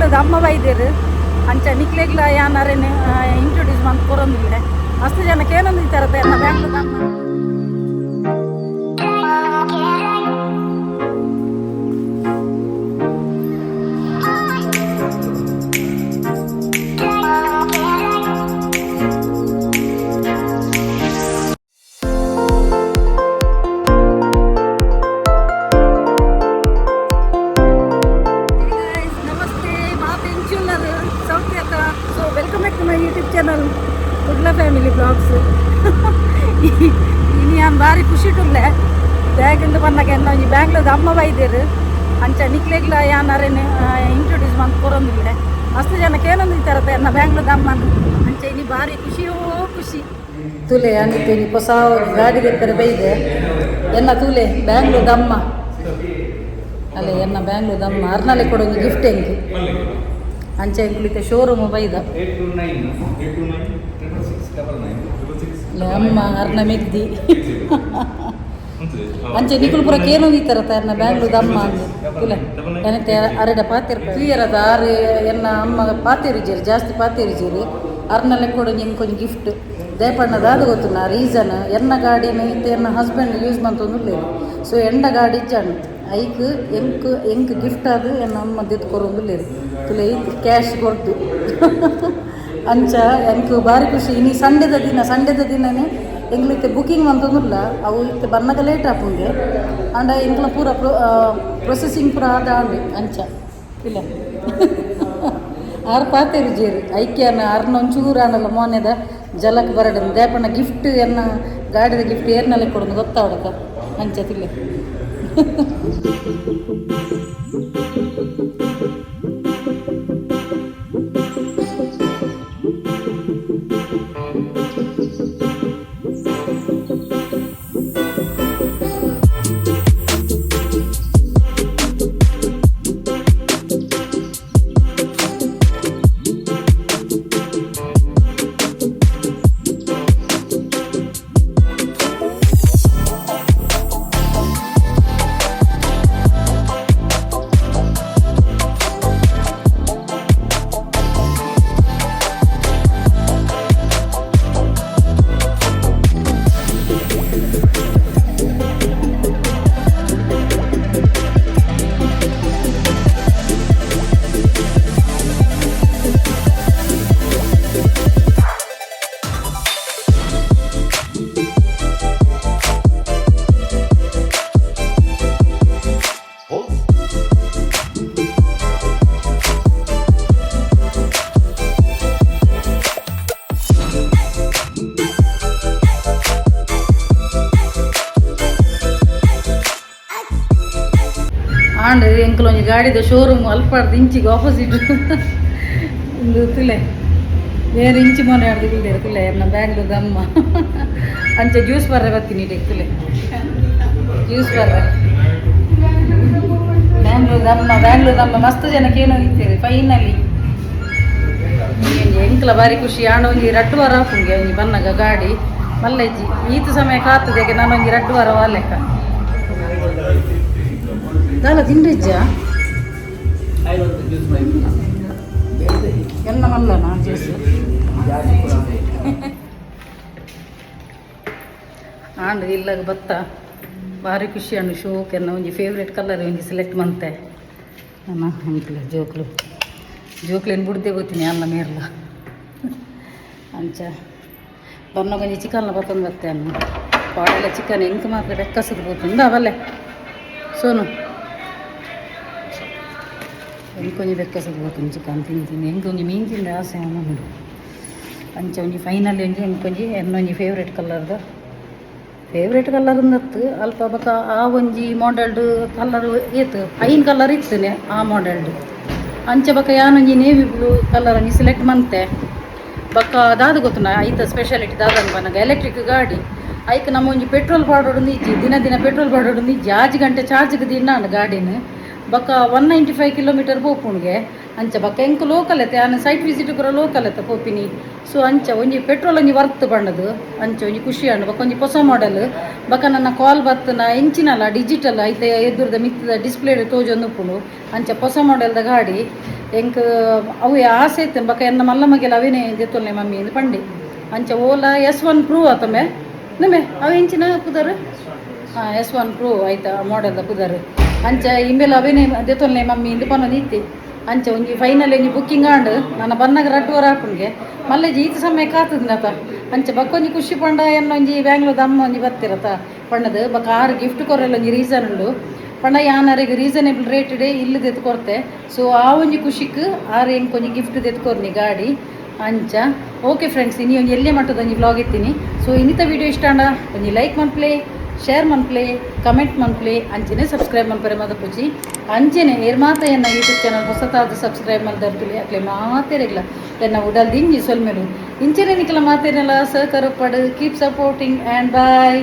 ಬ್ಯಾಂಗ್ಳೂರ್ದ ಅಮ್ಮ ಬೈದೇರು ಅಂಚ ನಿಕ್ಲೆಗ್ಲ ಯಾನಾರೇನು ಇಂಟ್ರೊಡ್ಯೂಸ್ ಮಾಡಿ ಕೊರೊಂದಿಲ್ಲ ಮಸ್ತ್ ಜನಕ್ಕೆ ಏನೊಂದು ಈ ಥರದ ಎಲ್ಲ ಬ್ಯಾಂಗ್ಳೂರ್ದ ಅಮ್ಮ. YouTube channel Kudla family blogs ಇನ್ನು ನಾನು ಭಾರಿ ಖುಷಿ ಟುಲ್ಲೆ ಬ್ಯಾಗಿಂದ ಬಂದಾಗ ಈ ಬ್ಯಾಂಗ್ಳೂರ್ದ ಅಮ್ಮ ಬೈದೇರು ಅಂಚ ನಿಕ್ಲೆಗ್ಲ ಯಾನಾರೇನು ಇಂಟ್ರೊಡ್ಯೂಸ್ ಮಾಡಿ ಕೊರೊಂದಿಲ್ಲ ಮಸ್ತ್ ಜನಕ್ಕೆ ಏನೊಂದು ಈ ಥರದ ಎನ್ನ ಬ್ಯಾಂಗ್ಳೂರ್ದ ಅಮ್ಮನ ಅಂಚ ಇನ್ನು ಭಾರಿ ಖುಷಿಯೋ ಖುಷಿ ತುಲೆ ಅನ್ನಿತ್ತು ನೀ ಹೊಸ ಗಾಡಿ ತೆಕ್ಕರೆ ಬೈದೆ ಎನ್ನ ತುಲೆ ಬ್ಯಾಂಗ್ಳೂರ್ದ ಅಮ್ಮ ಅಲ್ಲೇ ಎನ್ನ ಬ್ಯಾಂಗ್ಳೂರ್ದ ಅಮ್ಮ ಅರ್ನಲೆ ಕೊಡೋದು ಗಿಫ್ಟ್ ಹೆಂಗೆ ಅಂಚೆ ಎಂಕ್ಲಿತೆ ಶೋರೂಮ್ ಬೈದ ಅಮ್ಮ ಅರ್ನ ಮೆದ್ದಿ ಅಂಚೆ ನಿಕುಲ್ಪುರಕ್ಕೆ ಏನೋ ಈ ಥರ ತರ್ನ ಬ್ಯಾಂಗ್ಳೂರ್ದ ಅಮ್ಮ ಅಂದು ಇಲ್ಲ ಏನಂತೆ ಅರೆಡ ಪಾತಿರ್ ಕ್ಲಿಯರದ ಆರು ಎನ್ನ ಅಮ್ಮ ಪಾತೇರಿಜೇರಿ ಜಾಸ್ತಿ ಪಾತೇರಿಜೇರಿ ಅರ್ನಲ್ಲೇ ಕೊಡು ನಿಮ್ಗೆ ಕೊಂಚ ಗಿಫ್ಟ್ ದಯಪಣ್ಣದ ಅದು ಗೊತ್ತು ನಾ ರೀಸನ್ ಎನ್ನ ಗಾಡಿನ ಇತ್ತು ಎನ್ನ ಹಸ್ಬೆಂಡ್ ಯೂಸ್ ಮಾಡ್ತೊಂದು ಸೊ ಎಂಡ ಗಾಡಿ ಇಜ್ಜಾನು ಐಕ್ ಎಂಕ್ ಗಿಫ್ಟ್ ಅದು ಎನ್ನ ಅಮ್ಮ ದಿದ್ದು ಕೊರೊಂದುಲ್ಲೇರು ತುಲೆ ಕ್ಯಾಶ್ ಕೊಡ್ದು ಅಂಚ ಎಂಕ್ ಭಾರಿ ಖುಷಿ ಇನ್ನು ಸಂಡೆದ ದಿನನೇ ಎಂಗ್ಲಿತ್ತೆ ಬುಕಿಂಗ್ ಅಂತಂದಿಲ್ಲ ಅವು ಇತ್ತು ಬನ್ನಗ ಲೇಟ್ ಆಪುಂಗೆ ಅಂಡ ಎಂಕ್ಲ ಪೂರ ಪ್ರೊಸೆಸಿಂಗ್ ಪೂರ ಆದ ಆಂಡು ಅಂಚ ಇಲ್ಲ ಆರು ಪಾತೇರು ಜೇರಿ ಐಕ್ಯನ ಅರ್ನ ಒಂಚೂರು ಆನಲ್ಲ ಮೊನ್ನೆದ ಜಲಕ್ ಬರಡ ದೇಪಣ್ಣ ಗಿಫ್ಟ್ ಎನ್ನ ಗಾಡಿದ ಗಿಫ್ಟ್ ಏರ್ನಲ್ಲೇ ಕೊಡೋದು ಗೊತ್ತಾವಡಕ ಅಂಚ ತಿಲ್ಲ ಆಂಡ್ ಎಂಕಲ್ ಒಂಜಿ ಗಾಡಿದ ಶೋರೂಮ್ ಅಲ್ಪಾಡ್ದು ಇಂಚಿಗೆ ಆಪೋಸಿಟ್ ಒಂದು ತುಲೆ ಬೇರೆ ಇಂಚಿ ಮೊನೆ ಆಡ್ದು ತುಲೆ ಎನ್ನ ಬ್ಯಾಂಗ್ಳೂರ್ದ ಅಮ್ಮ ಅಂಚೆ ಜ್ಯೂಸ್ ಬರ್ರೆ ಬರ್ತೀನಿ ತುಲೆ ಜ್ಯೂಸ್ ಬರ್ರೆ ಬ್ಯಾಂಗ್ಳೂರ್ದ ಅಮ್ಮ ಮಸ್ತ್ ಜನಕ್ಕೆ ಏನೋ ಇರ್ತೇವೆ ಫೈನಲಿ ಎಂಕ್ಲ ಭಾರಿ ಖುಷಿ ಆಂಡ ಒಂಜಿ 2 ವಾರ ಆಪುಂಗೆ ಒಂಜಿ ಬನ್ನಗ ಗಾಡಿ ಮಲ್ಲೆಜ್ಜಿ ಈತ ಸಮಯ ಕಾತದೆ ನಾನು ಒಂಜಿ 2 ವಾರ ವಾಲೆಕ್ಕ ದಾಲ ತಿಂಡಿಜ್ಜ ಎಲ್ಲ ಮಲ್ಲನ ಜ್ಯೂಸ್ ಆಂಡ್ ಇಲ್ಲಾಗ ಬತ್ತ ಭಾರಿ ಖುಷಿ ಅಂಡು ಶೋಕೆನ್ನ ಒಂಜಿ ಫೇವ್ರೇಟ್ ಕಲರ್ ಒಂಜಿ ಸೆಲೆಕ್ಟ್ ಮಂತೆ ಅಮ್ಮ ಅಂಕಲ್ ಜೋಕ್ಲೇನು ಬಿಡ್ದೆ ಗೊತ್ತೀನಿ ಅಲ್ಲ ಮೇರ್ಲ ಅಂಚ ಬನ್ನ ಒಂಜಿ ಚಿಕನ್ಲ ಬತ್ತೊಂದು ಬತ್ತೆ ಅನ್ನ ಪಾಡೆಲ್ಲ ಚಿಕನ್ ಎಂಕ್ ಮಾತ್ರ ಬೆಕ್ಕಸದು ಗೊತ್ತುಂದ ಅವಲ್ಲೇ ಸೋನು ಎಂಕೊಂಜಿ ಬೆಕ್ಕಸದು ಗೊತ್ತು ಚಿಕನ್ ತಿಂತೀನಿ ಎಂಕೊಂಜಿ ಮೀನು ತಿಂದ ಆಸೆ ಅವನು ಅಂಚ ಒಂಜಿ ಫೈನಲ್ ಒಂಜಿ ಎಂಕೊಂಜಿ ಎನ್ನೊಂಜಿ ಫೇವ್ರೇಟ್ ಕಲರ್ ಅಂದತ್ತು ಅಲ್ಪ ಬಕ್ಕ ಆ ಒಂಜಿ ಮಾಡೆಲ್ಡ್ ಕಲರ್ ಏತು ಐನ್ ಕಲರ್ ಇತ್ತನೆ ಆ ಮಾಡೆಲ್ಡ್ ಅಂಚೆ ಬಕ್ಕ ಯಾನೊಂಜಿ ನೇವಿ ಬ್ಲೂ ಕಲರ್ ಒಂಜಿ ಸೆಲೆಕ್ಟ್ ಮಂತೆ ಬಕ್ಕ ದಾದ ಗೊತ್ತುನ ಐತ ಸ್ಪೆಷಾಲಿಟಿ ದಾದಂಗ ಬನ್ನಗ ಎಲೆಕ್ಟ್ರಿಕ್ ಗಾಡಿ ಐಕ್ ನಮ್ಮ ಒಂಜಿ ಪೆಟ್ರೋಲ್ ಪಾಡೋಡು ನಿಜ್ಜಿ ದಿನ ಪೆಟ್ರೋಲ್ ಪಾಡೋಡು ನಿಜ್ಜಿ 6 ಗಂಟೆ ಚಾರ್ಜ್ಗೆ ದಿನ ಗಾಡಿನ ಬಕ್ಕ 195 ಕಿಲೋಮೀಟರ್ ಪೋಪುಣ್ಗೆ ಅಂಚ ಬಕ್ಕ ಎಂಕ್ ಲೋಕಲ್ ಐತೆ ಆನ ಸೈಟ್ ವಿಸಿಟ್ ಪೂರ ಲೋಕಲ್ ಐತೆ ಪೋಪಿನಿ. ಸೊ ಅಂಚ ಒಂಜಿ ಪೆಟ್ರೋಲ್ ಒಂಜಿ ವರ್ತ್ ಪಂಡದು ಅಂಚ ಒಂಜಿ ಖುಷಿ ಅಂಡು ಬಕ್ಕ ಒಂಜಿ ಹೊಸ ಮಾಡೆಲ್ ಬಕ್ಕ ನನ್ನ ಕಾಲ್ ಬತ್ತನ ಎಂಚಿನಲ್ಲ ಡಿಜಿಟಲ್ ಐತೆ ಎದುರದ ಮಿತ್ತದ ಡಿಸ್ಪ್ಲೇ ತೋಜೊಂದು ಉಪ್ಪುಂಡು ಅಂಚ ಹೊಸ ಮಾಡೆಲ್ದ ಗಾಡಿ ಎಂಕ್ ಅವು ಆಸೆ ಇತ್ತು ಬಕ್ಕ ಎನ್ನ ಮಲ್ಲಮ್ಮಗೆಲ್ಲ ಅವೇನೇ ದೆತ್ತೊಲ್ಲೆ ಮಮ್ಮಿ ಎಂದು ಪಂಡೆ ಅಂಚ ಓಲಾ S1 Pro ಆತಮೆ ನಮೆ ಅವು ಎಂಚಿನ ಪುದರ್ ಹಾಂ S1 Pro ಆಯ್ತಾ ಮಾಡೆಲ್ದ ಪುದರ್ ಅಂಚ ಇಮೇಲೆ ಅವೇನೇ ದೆತ್ತೊಲ್ಲೆ ಮಮ್ಮಿ ಎಂದು ಪನ್ನೊಂದು ಇತ್ತೆ ಅಂಚ ಒಂಜಿ ಫೈನಲ್ ಒಂಜಿ ಬುಕ್ಕಿಂಗ್ ಆಂಡು ನನ್ನ ಬನ್ನಾಗ ರಡ್ಡುವರ ಹಾಕೊಂಡ್ಗೆ ಮಲ್ಲೆಜಿ ಈತ ಸಮಯ ಕಾತದ್ನತ ಅಂಚ ಬಕ್ಕೊಂಜಿ ಖುಷಿ ಪಂಡ ಎನ್ನೊಂಜಿ ಬ್ಯಾಂಗ್ಳೂರ್ದ ಅಮ್ಮ ಒಂಜಿ ಬತ್ತಿರತ ಪಣ್ಣದು ಬಕ್ಕ 6 ಗಿಫ್ಟ್ ಕೊರೆಲ್ಲ ಒಂಜಿ ರೀಸನ್ ಉಂಡು ಪಂಡ ಯಾನರಿಗೆ ರೀಸನೇಬಲ್ ರೇಟ್ ಡೇ ಇಲ್ಲದ ಎತ್ಕೊರ್ತೆ. ಸೊ ಆ ಒಂಜಿ ಖುಷಿക്ക് ಆರು ಎಂಕ್ ಒಂಜಿ ಗಿಫ್ಟ್ ಎತ್ಕೊರ್ನಿ ಗಾಡಿ ಅಂಚ. ಓಕೆ ಫ್ರೆಂಡ್ಸ್ ಇನಿ ಒಂಜಿ ಎಲ್ಲೇ ಮಟ್ಟದ ಒಂಜಿ ವ್ಲಾಗ್ ಇತ್ತೀನಿ. ಸೊ ಇನ್ನಿತ ವೀಡಿಯೋ ಇಷ್ಟ ಅಂಡ ಒಂಜಿ ಲೈಕ್ ಮನ್ಪ್ಲೆ ಶೇರ್ ಮನ್ಪ್ಲೆ ಕಮೆಂಟ್ ಮನ್ಪ್ಲೆ ಅಂಚೆನೆ ಸಬ್ಸ್ಕ್ರೈಬ್ ಮನ್ಪರೆ ಮದ ಪೂಜಿ ಅಂಚೆನೆ ಏರ್ ಮಾತ ಎನ್ನ ಯೂಟ್ಯೂಬ್ ಚಾನಲ್ ಹೊಸತಾದ ಸಬ್ಸ್ಕ್ರೈಬ್ ಮಾಡ್ದರ್ತಿಲಿ ಅಕ್ಲೆ ಮಾತೇರಿಲ್ಲ ಎನ್ನ ಉಡಲ್ ದಿಂಜಿ ಸೊಲ್ಮೆಲು ಇಂಚೆನೆ ನಿಕ್ಲ ಮಾತೇನೆಲ್ಲ ಸಹಕಾರ ಪಡು ಕೀಪ್ ಸಪೋರ್ಟಿಂಗ್ ಆ್ಯಂಡ್ ಬಾಯ್.